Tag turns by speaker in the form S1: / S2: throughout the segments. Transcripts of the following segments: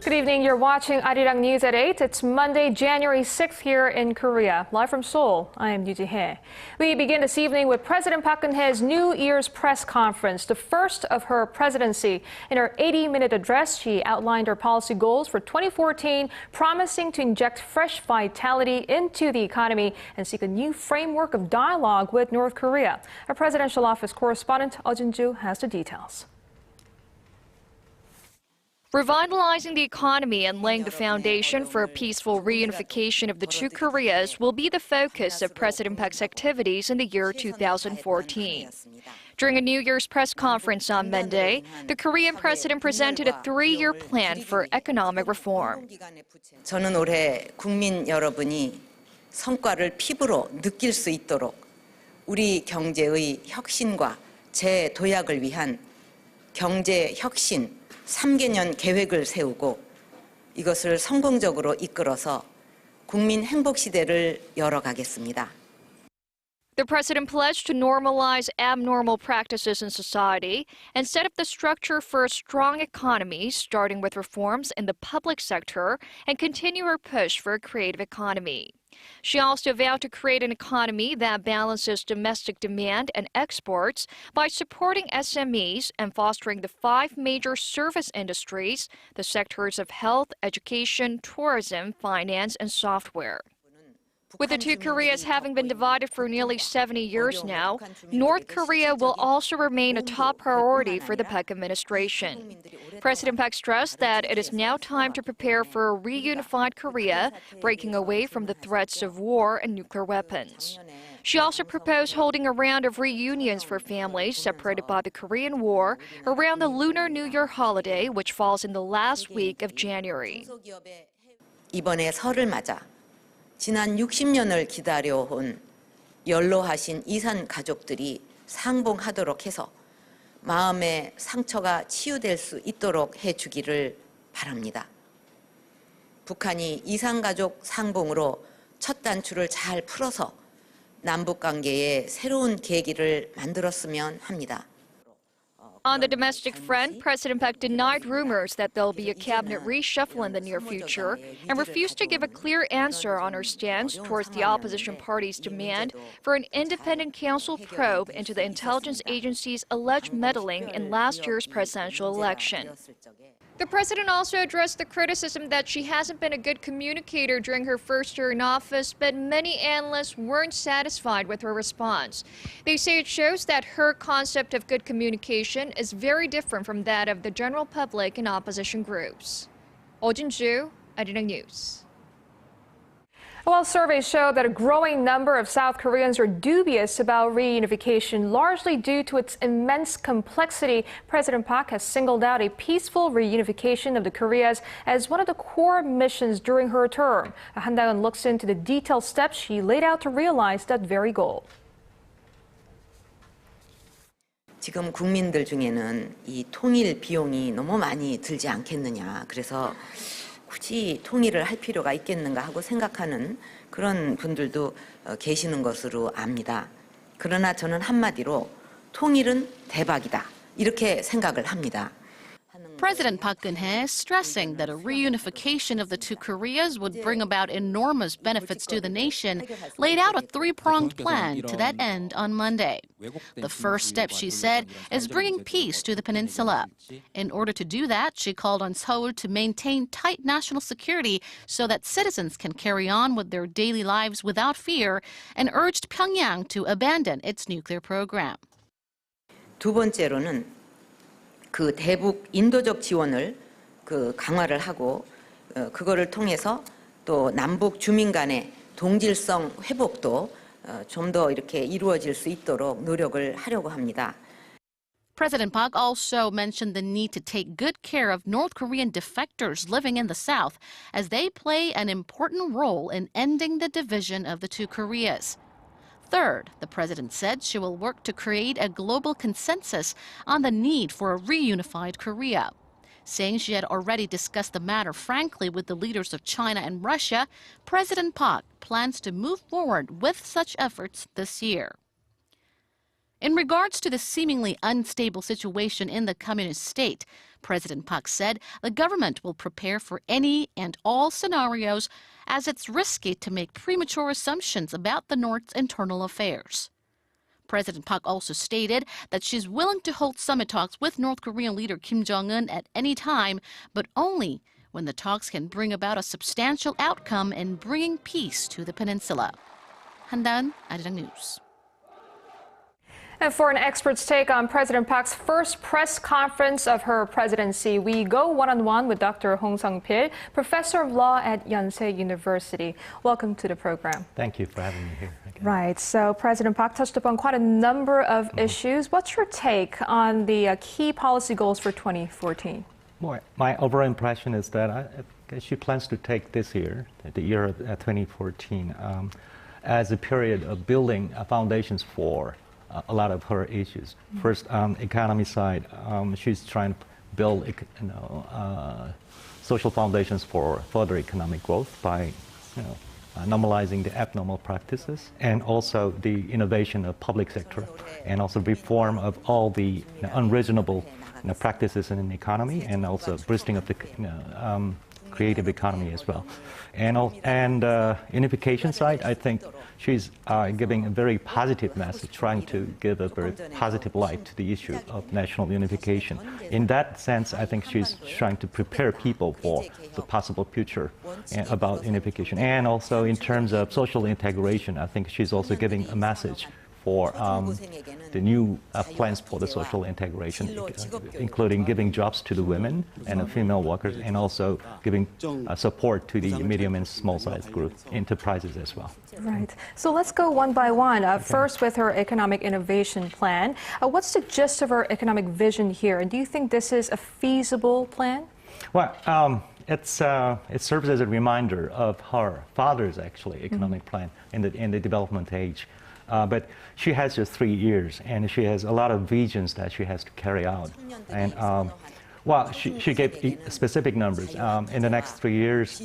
S1: Good evening. You're watching ARIRANG News at 8. It's Monday, January 6th here in Korea. Live from Seoul, I am Eoh Jin-hoe. We begin this evening with President Park Geun-hye's New Year's press conference, the first of her presidency. In her 80-minute address, she outlined her policy goals for 2014, promising to inject fresh vitality into the economy and seek a new framework of dialogue with North Korea. Our presidential office correspondent Eoh Jin-joo has the details.
S2: Revitalizing the economy and laying the foundation for a peaceful reunification of the two Koreas will be the focus of President Park's activities in the year 2014. During a New Year's press conference on Monday, the Korean president presented a 3-year plan for economic reform.
S3: 저는 올해 국민 여러분이 성과를 피부로 느낄 수 있도록 우리 경제의 혁신과 재도약을 위한 경제 혁신 3개년 계획을 세우고 이것을 성공적으로 이끌어서 국민 행복 시대를 열어가겠습니다.
S2: The president pledged to normalize abnormal practices in society and set up the structure for a strong economy, starting with reforms in the public sector and continue her push for a creative economy. She also vowed to create an economy that balances domestic demand and exports by supporting SMEs and fostering the 5 major service industries, the sectors of health, education, tourism, finance, and software. With the two Koreas having been divided for nearly 70 years now, North Korea will also remain a top priority for the Park administration. President Park stressed that it is now time to prepare for a reunified Korea, breaking away from the threats of war and nuclear weapons. She also proposed holding a round of reunions for families separated by the Korean War around the Lunar New Year holiday, which falls in the last week of January.
S3: 이번에 설을 맞아 지난 60년을 기다려온 연로하신 이산 가족들이 상봉하도록 해서 마음의 상처가 치유될 수 있도록 해주기를 바랍니다. 북한이 이산 가족 상봉으로 첫 단추를 잘 풀어서 남북 관계에 새로운 계기를 만들었으면 합니다.
S2: On the domestic front, President Park denied rumors that there'll be a cabinet reshuffle in the near future and refused to give a clear answer on her stance towards the opposition party's demand for an independent council probe into the intelligence agency's alleged meddling in last year's presidential election. The president also addressed the criticism that she hasn't been a good communicator during her first year in office, but many analysts weren't satisfied with her response. They say it shows that her concept of good communication is very different from that of the general public and opposition groups. Eoh Jin-joo, ARIRANG News.
S1: Well, surveys show that a growing number of South Koreans are dubious about reunification, largely due to its immense complexity. President Park has singled out a peaceful reunification of the Koreas as one of the core missions during her term. Han Daeun looks into the detailed steps she laid out to realize that very goal.
S3: 지금 국민들 중에는 이 통일 비용이 너무 많이 들지 않겠느냐. 그래서 굳이 통일을 할 필요가 있겠는가 하고 생각하는 그런 분들도 계시는 것으로 압니다. 그러나 저는 한마디로 통일은 대박이다. 이렇게 생각을 합니다.
S4: President Park Geun-hye stressing that a reunification of the two Koreas would bring about enormous benefits to the nation, laid out a 3-pronged plan to that end on Monday. The first step, she said, is bringing peace to the peninsula. In order to do that, she called on Seoul to maintain tight national security so that citizens can carry on with their daily lives without fear, and urged Pyongyang to abandon its nuclear program.
S3: 두 번째로는 그 대북 인도적 지원을 강화를 하고 그거를 통해서 또 남북 주민 간의 동질성 회복도 좀 더 이렇게 이루어질 수 있도록 노력을 하려고 합니다.
S4: President Park also mentioned the need to take good care of North Korean defectors living in the South, as they play an important role in ending the division of the two Koreas. Third, the president said she will work to create a global consensus on the need for a reunified Korea. Saying she had already discussed the matter frankly with the leaders of China and Russia, President Park plans to move forward with such efforts this year. In regards to the seemingly unstable situation in the communist state, President Park said the government will prepare for any and all scenarios as it's risky to make premature assumptions about the North's internal affairs. President Park also stated that she's willing to hold summit talks with North Korean leader Kim Jong-un at any time, but only when the talks can bring about a substantial outcome in bringing peace to the peninsula. 한다은, 아리랑 뉴스.
S1: And for an expert's take on President Park's first press conference of her presidency, we go one-on-one with Dr. Hong Sung-pil, professor of law at Yonsei University. Welcome to the program.
S5: Thank you for having me here again.
S1: Right. So President Park touched upon quite a number of issues. What's your take on the key policy goals for 2014?
S5: My overall impression is that she plans to take this year, the year of 2014, as a period of building foundations for a lot of her issues. First, economy side, she's trying to build social foundations for further economic growth by normalizing the abnormal practices, and also the innovation of public sector, and also reform of all the unreasonable practices in the economy, and also boosting of the creative economy as well. And unification side, I think she's giving a very positive message, trying to give a very positive light to the issue of national unification. In that sense, I think she's trying to prepare people for the possible future about unification. And also in terms of social integration, I think she's also giving a message for the new plans for the social integration, including giving jobs to the women and the female workers, and also giving support to the medium and small-sized group enterprises as well.
S1: Right. So let's go one by one. First, with her economic innovation plan. What's the gist of her economic vision here? And do you think this is a feasible plan?
S5: Well, it serves as a reminder of her father's economic plan in the development age. But she has just 3 years, and she has a lot of visions that she has to carry out. And well, she gave specific numbers. In the next 3 years,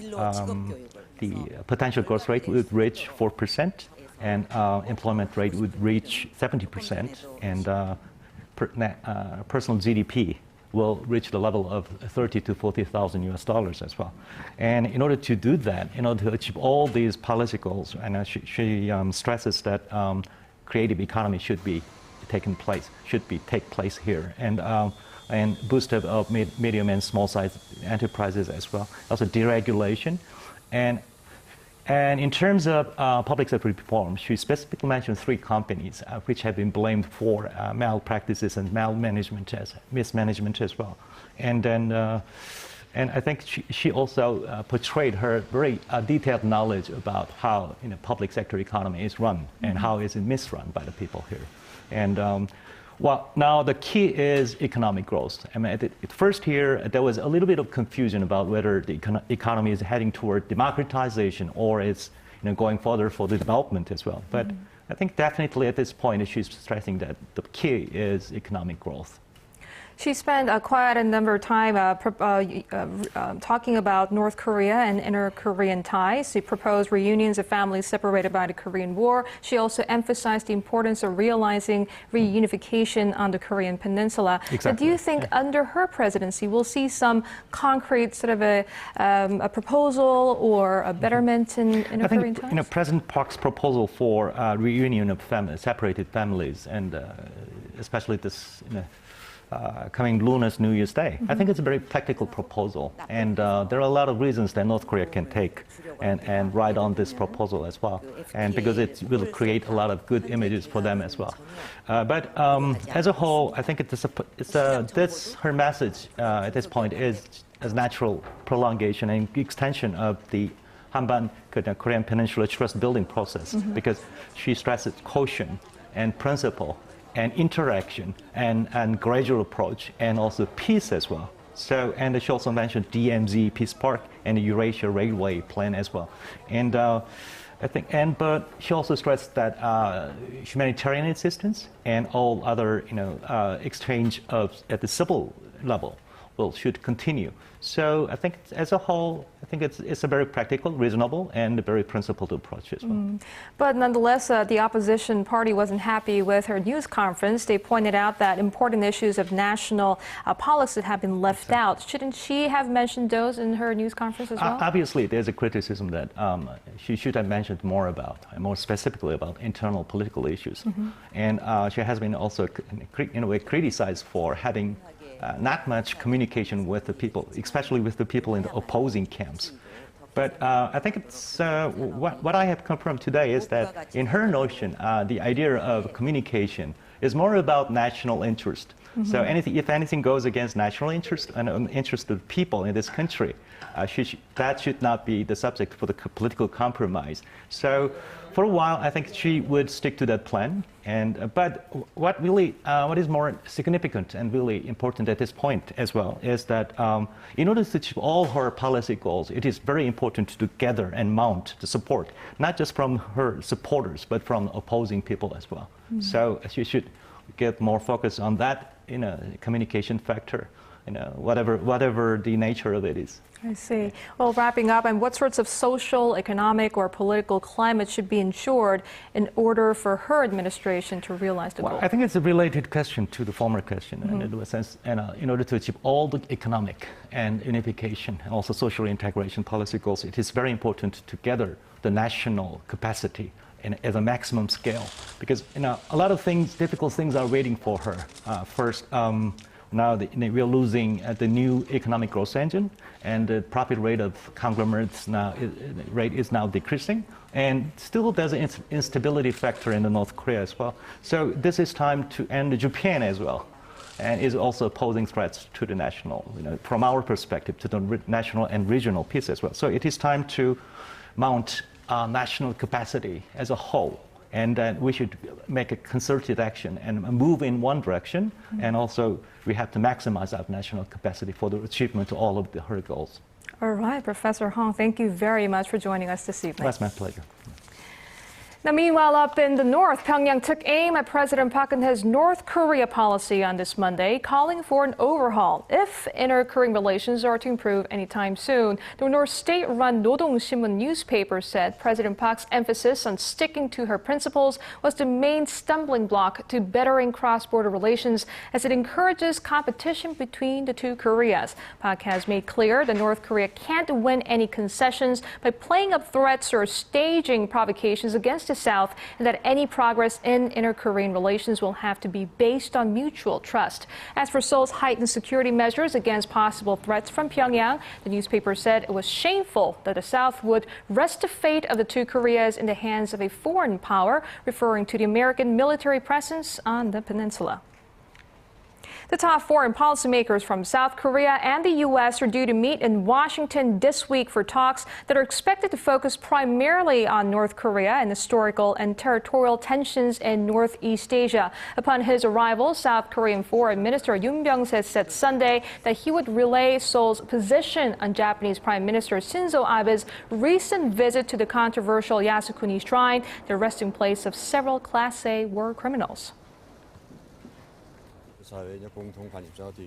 S5: the potential growth rate would reach 4%, and employment rate would reach 70%, and personal GDP will reach the level of $30,000 to $40,000 as well. And in order to do that, in order to achieve all these policy goals, and she stresses that creative economy should take place here, and boost of medium and small-sized enterprises as well. Also deregulation, and in terms of public sector reform, she specifically mentioned 3 companies which have been blamed for malpractices and mismanagement as well. And then, and I think she also portrayed her very detailed knowledge about how public sector economy is run and how is it misrun by the people here. And well, now the key is economic growth. I mean, at first here, there was a little bit of confusion about whether the economy is heading toward democratization or it's going further for the development as well. But I think definitely at this point, she's stressing that the key is economic growth.
S1: She spent quite a number of time talking about North Korea and inter-Korean ties. She proposed reunions of families separated by the Korean War. She also emphasized the importance of realizing reunification on the Korean peninsula.
S5: Exactly.
S1: Do you think under her presidency we'll see some concrete sort of a proposal or a betterment in inter-Korean ties?
S5: I think President Park's proposal for reunion of separated families, and especially this coming Lunar New Year's Day. I think it's a very practical proposal, and there are a lot of reasons that North Korea can take and ride on this proposal as well, and because it will create a lot of good images for them as well. But as a whole, I think her message at this point is a natural prolongation and extension of the Hanban Korean Peninsula trust building process, because she stresses caution and principle and interaction and gradual approach, and also peace as well. So, and she also mentioned DMZ, Peace Park, and the Eurasia Railway plan as well. And I think, but she also stressed that humanitarian assistance and all other, exchange at the civil level should continue. So I think as a whole, I think it's a very practical, reasonable, and a very principled approach as well.
S1: But nonetheless, the opposition party wasn't happy with her news conference. They pointed out that important issues of national policy have been left out. Shouldn't she have mentioned those in her news conference as well?
S5: Obviously, there's a criticism that she should have mentioned more specifically about internal political issues. And she has been also, in a way, criticized for having not much communication with the people, especially with the people in the opposing camps. But I think it's what I have confirmed today is that in her notion, the idea of communication is more about national interest. So if anything goes against national interest and interest of people in this country, that should not be the subject for the political compromise. So for a while, I think she would stick to that plan. But what is more significant and really important at this point as well is that in order to achieve all her policy goals, it is very important to gather and mount the support, not just from her supporters, but from opposing people as well. So she should get more focus on that communication factor, whatever the nature of it is.
S1: I see. Well, wrapping up, and what sorts of social, economic, or political climate should be ensured in order for her administration to realize the goal?
S5: I think it's a related question to the former question. And in a sense, in order to achieve all the economic and unification and also social integration policy goals, it is very important to gather the national capacity at a maximum scale, because a lot of things, difficult things, are waiting for her. First. Now we are losing the new economic growth engine, and the profit rate of conglomerates is now decreasing, and still there's an instability factor in the North Korea as well. So this is time to end Japan as well, and is also posing threats to the national, from our perspective, to the national and regional peace as well. So it is time to mount national capacity as a whole. And we should make a concerted action and move in one direction. And also, we have to maximize our national capacity for the achievement of all of her goals.
S1: All right, Professor Hong, thank you very much for joining us this evening.
S5: That's my pleasure.
S1: Now, meanwhile, up in the north, Pyongyang took aim at President Park and his North Korea policy on this Monday, calling for an overhaul if inter-Korean relations are to improve anytime soon. The North state-run Nodong Sinmun newspaper said President Park's emphasis on sticking to her principles was the main stumbling block to bettering cross-border relations, as it encourages competition between the two Koreas. Park has made clear that North Korea can't win any concessions by playing up threats or staging provocations against the South, and that any progress in inter-Korean relations will have to be based on mutual trust. As for Seoul's heightened security measures against possible threats from Pyongyang, the newspaper said it was shameful that the South would rest the fate of the two Koreas in the hands of a foreign power, referring to the American military presence on the peninsula. The top foreign policymakers from South Korea and the U.S. are due to meet in Washington this week for talks that are expected to focus primarily on North Korea and historical and territorial tensions in Northeast Asia. Upon his arrival, South Korean Foreign Minister Yoon Byung-se said Sunday that he would relay Seoul's position on Japanese Prime Minister Shinzo Abe's recent visit to the controversial Yasukuni Shrine, the resting place of several Class A war criminals.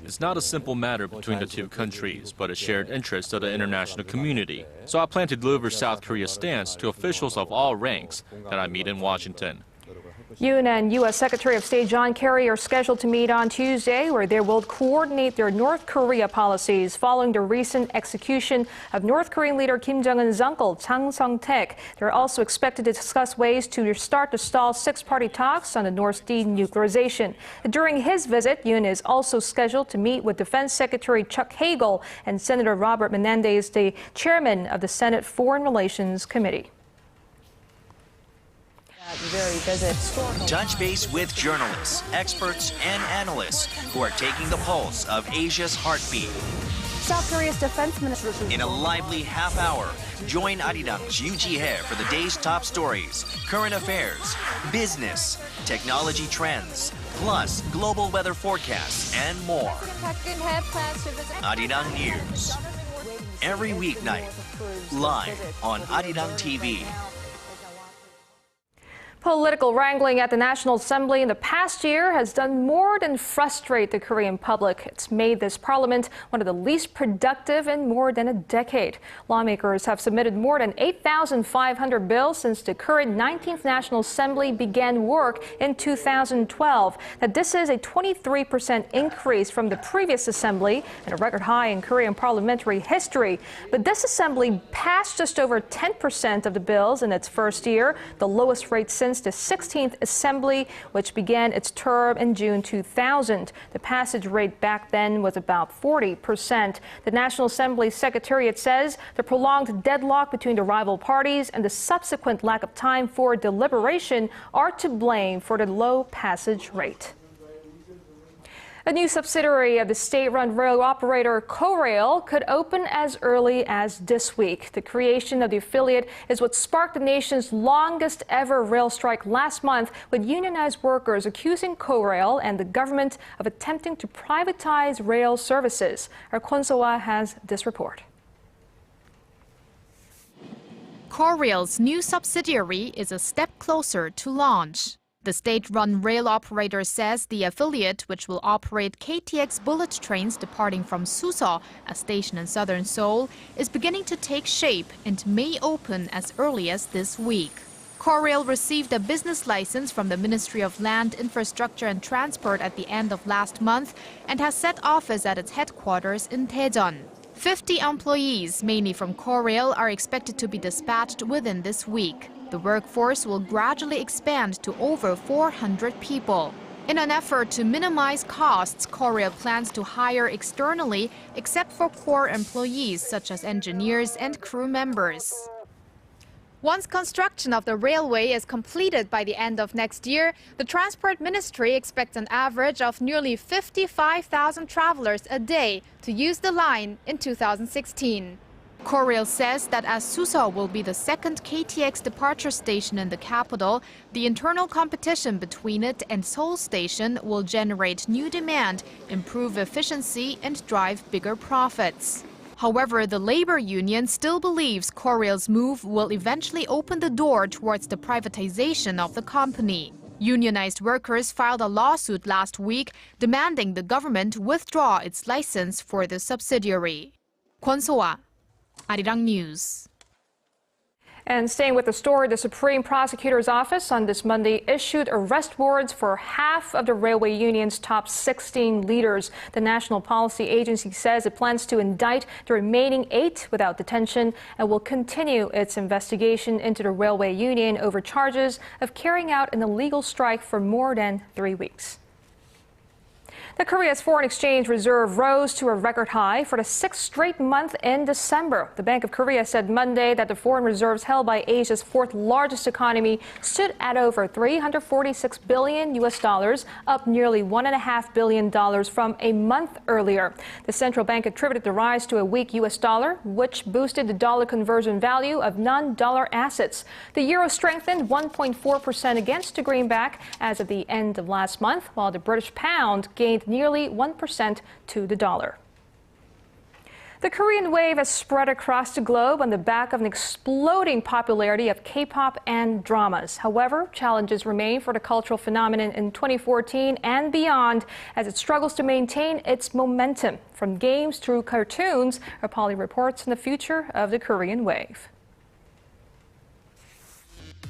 S6: It's not a simple matter between the two countries, but a shared interest of the international community. So I plan to deliver South Korea's stance to officials of all ranks that I meet in Washington.
S1: Yoon and U.S. Secretary of State John Kerry are scheduled to meet on Tuesday, where they will coordinate their North Korea policies following the recent execution of North Korean leader Kim Jong-un's uncle, Chang Song-taek. They're also expected to discuss ways to start to stall six-party talks on the North denuclearization. During his visit, Yoon is also scheduled to meet with Defense Secretary Chuck Hagel and Senator Robert Menendez, the chairman of the Senate Foreign Relations Committee.
S7: Touch base with journalists, experts, and analysts who are taking the pulse of Asia's heartbeat.
S1: South Korea's defense minister.
S7: In a lively half hour, join ARIRANG's Eoh Jin-hoe for the day's top stories, current affairs, business, technology trends, plus global weather forecasts and more. ARIRANG News. Every weeknight, live on ARIRANG TV.
S1: Political wrangling at the National Assembly in the past year has done more than frustrate the Korean public. It's made this parliament one of the least productive in more than a decade. Lawmakers have submitted more than 8,500 bills since the current 19th National Assembly began work in 2012. Now, this is a 23% increase from the previous assembly and a record high in Korean parliamentary history. But this assembly passed just over 10% of the bills in its first year, the lowest rate since the 16th Assembly, which began its term in June 2000. The passage rate back then was about 40%. The National Assembly Secretariat says the prolonged deadlock between the rival parties and the subsequent lack of time for deliberation are to blame for the low passage rate. A new subsidiary of the state-run rail operator Korail could open as early as this week. The creation of the affiliate is what sparked the nation's longest ever rail strike last month, with unionized workers accusing Korail and the government of attempting to privatize rail services. Our Geun-hye has this report.
S8: Korail's new subsidiary is a step closer to launch. The state-run rail operator says the affiliate, which will operate KTX bullet trains departing from Suseok, a station in southern Seoul, is beginning to take shape and may open as early as this week. Korail received a business license from the Ministry of Land, Infrastructure and Transport at the end of last month and has set office at its headquarters in Daejeon. 50 employees, mainly from Korail, are expected to be dispatched within this week. The workforce will gradually expand to over 400 people. In an effort to minimize costs, Korail plans to hire externally, except for core employees such as engineers and crew members. Once construction of the railway is completed by the end of next year, the Transport Ministry expects an average of nearly 55,000 travelers a day to use the line in 2016. Korail says that as Suseok will be the second KTX departure station in the capital, the internal competition between it and Seoul Station will generate new demand, improve efficiency, and drive bigger profits. However, the labor union still believes Korail's move will eventually open the door towards the privatization of the company. Unionized workers filed a lawsuit last week demanding the government withdraw its license for the subsidiary. Geun-hye, ARIRANG News.
S1: And staying with the story, the Supreme Prosecutor's Office on this Monday issued arrest warrants for half of the railway union's top 16 leaders. The National Policy Agency says it plans to indict the remaining 8 without detention and will continue its investigation into the railway union over charges of carrying out an illegal strike for more than 3 weeks. The Korea's foreign exchange reserve rose to a record high for the 6th straight month in December. The Bank of Korea said Monday that the foreign reserves held by Asia's 4th largest economy stood at over $346 billion, up nearly $1.5 billion from a month earlier. The central bank attributed the rise to a weak U.S. dollar, which boosted the dollar conversion value of non-dollar assets. The euro strengthened 1.4% against the greenback as of the end of last month, while the British pound gained nearly 1% to the dollar. The Korean wave has spread across the globe on the back of an exploding popularity of K-pop and dramas. However, challenges remain for the cultural phenomenon in 2014 and beyond as it struggles to maintain its momentum. From games through cartoons, Polly reports on the future of the Korean wave.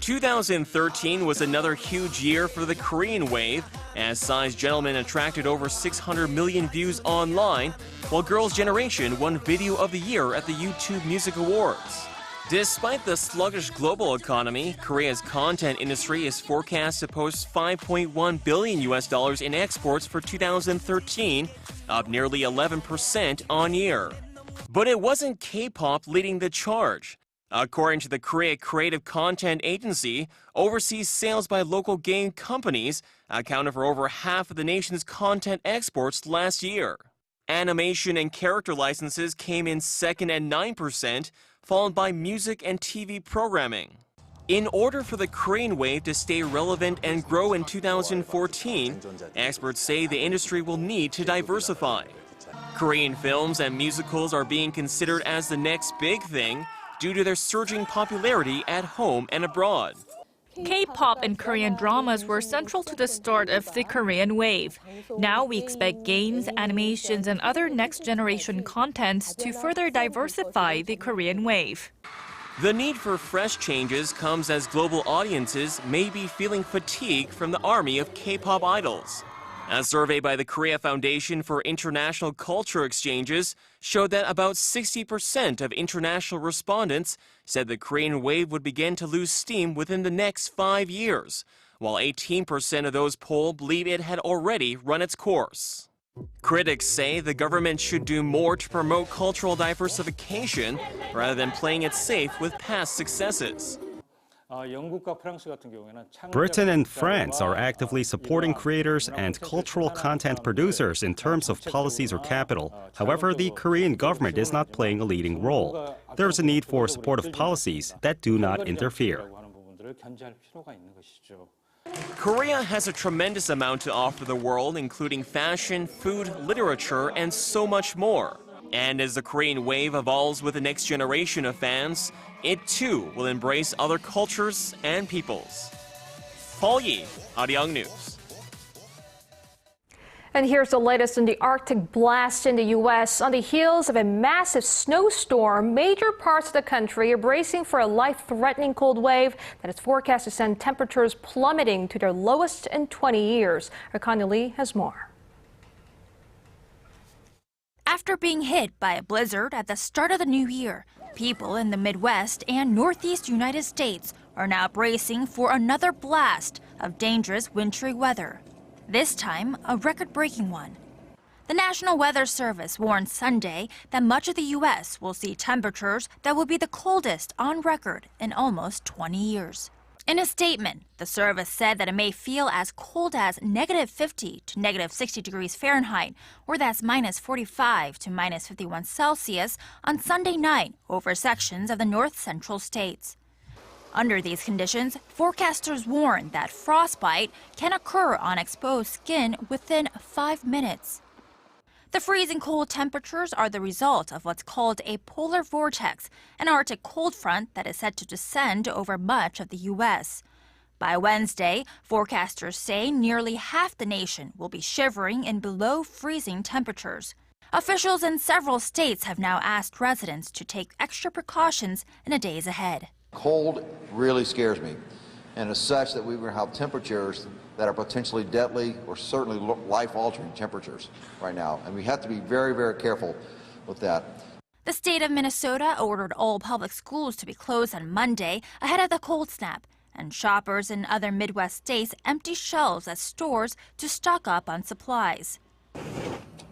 S9: 2013 was another huge year for the Korean wave, as Psy's Gentleman attracted over 600 million views online, while Girls' Generation won Video of the Year at the YouTube Music Awards. Despite the sluggish global economy, Korea's content industry is forecast to post $5.1 billion in exports for 2013, up nearly 11% on year. But it wasn't K-pop leading the charge. According to the Korea Creative Content Agency, overseas sales by local game companies accounted for over half of the nation's content exports last year. Animation and character licenses came in second at 9%, followed by music and TV programming. In order for the Korean wave to stay relevant and grow in 2014, experts say the industry will need to diversify. Korean films and musicals are being considered as the next big thing, due to their surging popularity at home and abroad.
S10: K-pop and Korean dramas were central to the start of the Korean wave. Now we expect games, animations, and other next-generation contents to further diversify the Korean wave.
S9: The need for fresh changes comes as global audiences may be feeling fatigue from the army of K-pop idols. A survey by the Korea Foundation for International Culture Exchanges showed that about 60% of international respondents said the Korean wave would begin to lose steam within the next 5 years, while 18% of those polled believe it had already run its course. Critics say the government should do more to promote cultural diversification rather than playing it safe with past successes.
S11: Britain and France are actively supporting creators and cultural content producers in terms of policies or capital. However, the Korean government is not playing a leading role. There is a need for supportive policies that do not interfere.
S9: Korea has a tremendous amount to offer the world, including fashion, food, literature, and so much more. And as the Korean wave evolves with the next generation of fans, it too will embrace other cultures and peoples. Paul Yi, ARIRANG News.
S1: And here's the latest in the Arctic blast in the U.S. On the heels of a massive snowstorm, major parts of the country are bracing for a life-threatening cold wave that is forecast to send temperatures plummeting to their lowest in 20 years. Our Geun-hye Lee has more.
S12: After being hit by a blizzard at the start of the new year, people in the Midwest and Northeast United States are now bracing for another blast of dangerous wintry weather. This time, a record-breaking one. The National Weather Service warned Sunday that much of the U.S. will see temperatures that will be the coldest on record in almost 20 years. In a statement, the service said that it may feel as cold as -50 to -60 degrees Fahrenheit, or that's -45 to -51 Celsius on Sunday night over sections of the north central states. Under these conditions, forecasters warn that frostbite can occur on exposed skin within 5 minutes. The freezing cold temperatures are the result of what's called a polar vortex, an Arctic cold front that is set to descend over much of the U.S. By Wednesday, forecasters say nearly half the nation will be shivering in below freezing temperatures. Officials in several states have now asked residents to take extra precautions in the days ahead.
S13: Cold really scares me, and as such that we will have temperatures that are potentially deadly or certainly life-altering temperatures right now, and we have to be very, very careful with that.
S12: The state of Minnesota ordered all public schools to be closed on Monday ahead of the cold snap, and shoppers in other Midwest states empty shelves at stores to stock up on supplies.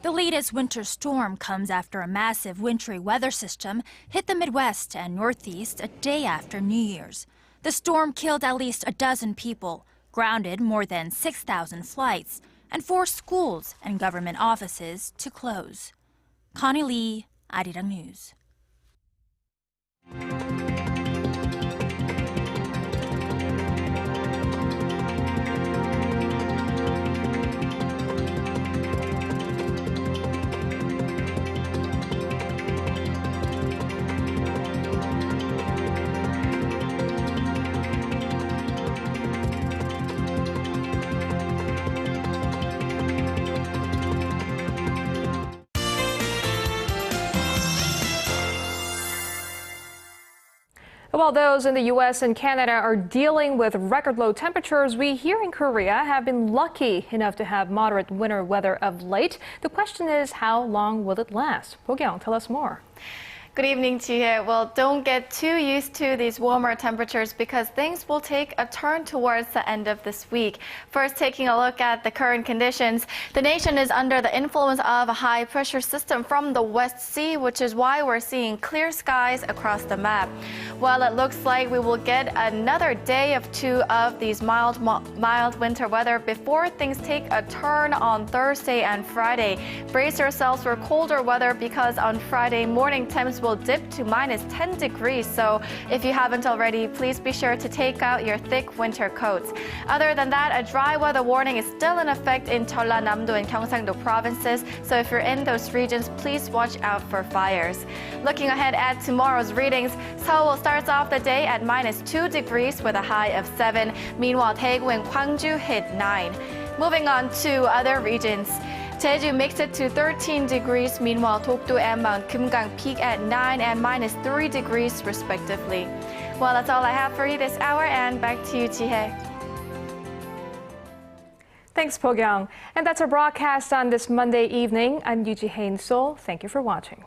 S12: The latest winter storm comes after a massive wintry weather system hit the Midwest and Northeast a day after New Year's. The storm killed at least a dozen people, grounded more than 6,000 flights, and forced schools and government offices to close. Geun-hye Lee, ARIRANG News.
S1: While those in the U.S. and Canada are dealing with record low temperatures, we here in Korea have been lucky enough to have moderate winter weather of late. The question is, how long will it last? Bo-kyung, tell us more.
S14: Good evening, Ji-hye. Well, don't get too used to these warmer temperatures because things will take a turn towards the end of this week. First, taking a look at the current conditions. The nation is under the influence of a high pressure system from the West Sea, which is why we're seeing clear skies across the map. Well, it looks like we will get another day of two of these mild winter weather before things take a turn on Thursday and Friday. Brace yourselves for colder weather because on Friday morning, temps temperatures will dip to minus 10 degrees. So if you haven't already, please be sure to take out your thick winter coats. Other than that, a dry weather warning is still in effect in Jeollanam-do and Gyeongsang-do provinces. So if you're in those regions, please watch out for fires. Looking ahead at tomorrow's readings, Seoul starts off the day at minus 2 degrees with a high of 7. Meanwhile, Daegu and Gwangju hit 9. Moving on to other regions. Jeju makes it to 13 degrees. Meanwhile, Dokdo and Mount Kumgang peak at 9 and minus 3 degrees respectively. Well, that's all I have for you this hour, and back to you, Ji-hye.
S1: Thanks, Po-kyung. And that's our broadcast on this Monday evening. I'm Yoo Ji-hye in Seoul. Thank you for watching.